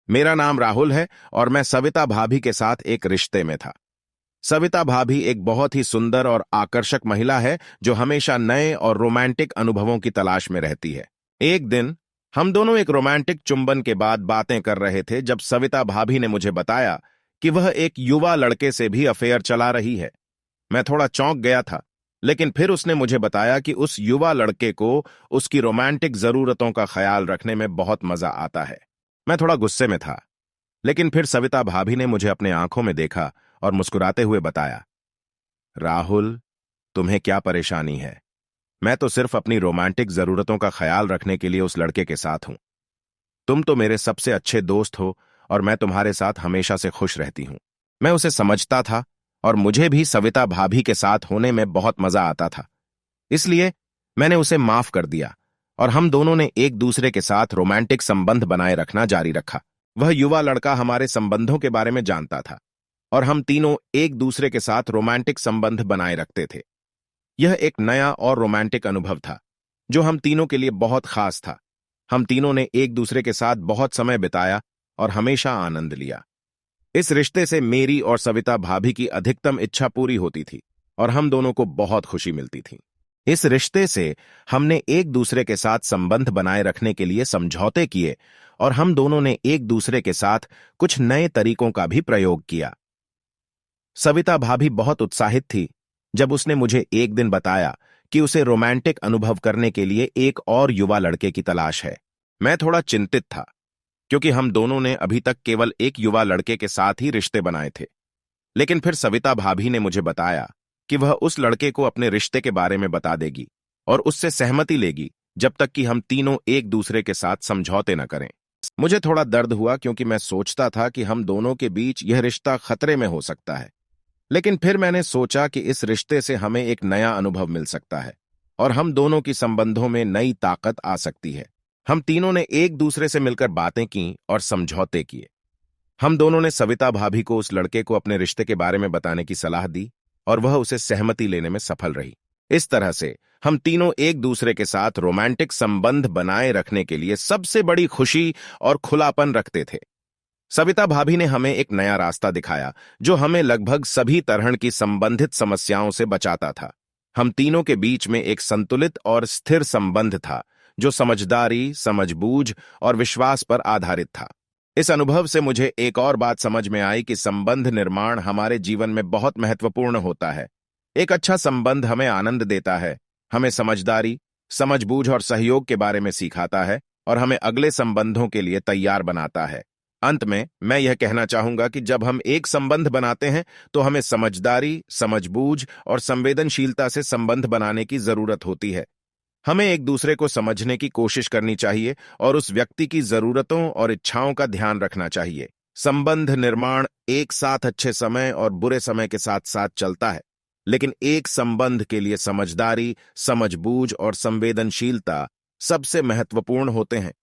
मेरा नाम राहुल है और मैं सविता भाभी के साथ एक रिश्ते में था। सविता भाभी एक बहुत ही सुंदर और आकर्षक महिला है जो हमेशा नए और रोमांटिक अनुभवों की तलाश में रहती है। एक दिन हम दोनों एक रोमांटिक चुंबन के बाद बातें कर रहे थे जब सविता भाभी ने मुझे बताया कि वह एक युवा लड़के से भी अफेयर चला रही है। मैं थोड़ा चौंक गया था, लेकिन फिर उसने मुझे बताया कि उस युवा लड़के को उसकी रोमांटिक जरूरतों का ख्याल रखने में बहुत मजा आता है। मैं थोड़ा गुस्से में था, लेकिन फिर सविता भाभी ने मुझे अपने आंखों में देखा और मुस्कुराते हुए बताया, राहुल, तुम्हें क्या परेशानी है? मैं तो सिर्फ अपनी रोमांटिक जरूरतों का ख्याल रखने के लिए उस लड़के के साथ हूं। तुम तो मेरे सबसे अच्छे दोस्त हो और मैं तुम्हारे साथ हमेशा से खुश रहती हूं। मैं उसे समझता था और मुझे भी सविता भाभी के साथ होने में बहुत मजा आता था। इसलिए मैंने उसे माफ कर दिया और हम दोनों ने एक दूसरे के साथ रोमांटिक संबंध बनाए रखना जारी रखा। वह युवा लड़का हमारे संबंधों के बारे में जानता था और हम तीनों एक दूसरे के साथ रोमांटिक संबंध बनाए रखते थे। यह एक नया और रोमांटिक अनुभव था जो हम तीनों के लिए बहुत खास था। हम तीनों ने एक दूसरे के साथ बहुत समय बिताया और हमेशा आनंद लिया। इस रिश्ते से मेरी और सविता भाभी की अधिकतम इच्छा पूरी होती थी और हम दोनों को बहुत खुशी मिलती थी। इस रिश्ते से हमने एक दूसरे के साथ संबंध बनाए रखने के लिए समझौते किए और हम दोनों ने एक दूसरे के साथ कुछ नए तरीकों का भी प्रयोग किया। सविता भाभी बहुत उत्साहित थी जब उसने मुझे एक दिन बताया कि उसे रोमांटिक अनुभव करने के लिए एक और युवा लड़के की तलाश है। मैं थोड़ा चिंतित था क्योंकि हम दोनों ने अभी तक केवल एक युवा लड़के के साथ ही रिश्ते बनाए थे। लेकिन फिर सविता भाभी ने मुझे बताया कि वह उस लड़के को अपने रिश्ते के बारे में बता देगी और उससे सहमति लेगी जब तक कि हम तीनों एक दूसरे के साथ समझौते न करें। मुझे थोड़ा दर्द हुआ क्योंकि मैं सोचता था कि हम दोनों के बीच यह रिश्ता खतरे में हो सकता है। लेकिन फिर मैंने सोचा कि इस रिश्ते से हमें एक नया अनुभव मिल सकता है और हम दोनों की संबंधों में नई ताकत आ सकती है। हम तीनों ने एक दूसरे से मिलकर बातें की और समझौते किए। हम दोनों ने सविता भाभी को उस लड़के को अपने रिश्ते के बारे में बताने की सलाह दी और वह उसे सहमति लेने में सफल रही। इस तरह से हम तीनों एक दूसरे के साथ रोमांटिक संबंध बनाए रखने के लिए सबसे बड़ी खुशी और खुलापन रखते थे। सविता भाभी ने हमें एक नया रास्ता दिखाया जो हमें लगभग सभी तरह की संबंधित समस्याओं से बचाता था। हम तीनों के बीच में एक संतुलित और स्थिर संबंध था जो समझदारी, समझबूझ और विश्वास पर आधारित था। इस अनुभव से मुझे एक और बात समझ में आई कि संबंध निर्माण हमारे जीवन में बहुत महत्वपूर्ण होता है। एक अच्छा संबंध हमें आनंद देता है, हमें समझदारी, समझबूझ और सहयोग के बारे में सिखाता है और हमें अगले संबंधों के लिए तैयार बनाता है। अंत में मैं यह कहना चाहूंगा कि जब हम एक संबंध बनाते हैं तो हमें समझदारी, समझबूझ और संवेदनशीलता से संबंध बनाने की जरूरत होती है। हमें एक दूसरे को समझने की कोशिश करनी चाहिए और उस व्यक्ति की जरूरतों और इच्छाओं का ध्यान रखना चाहिए। संबंध निर्माण एक साथ अच्छे समय और बुरे समय के साथ साथ चलता है, लेकिन एक संबंध के लिए समझदारी, समझबूझ और संवेदनशीलता सबसे महत्वपूर्ण होते हैं।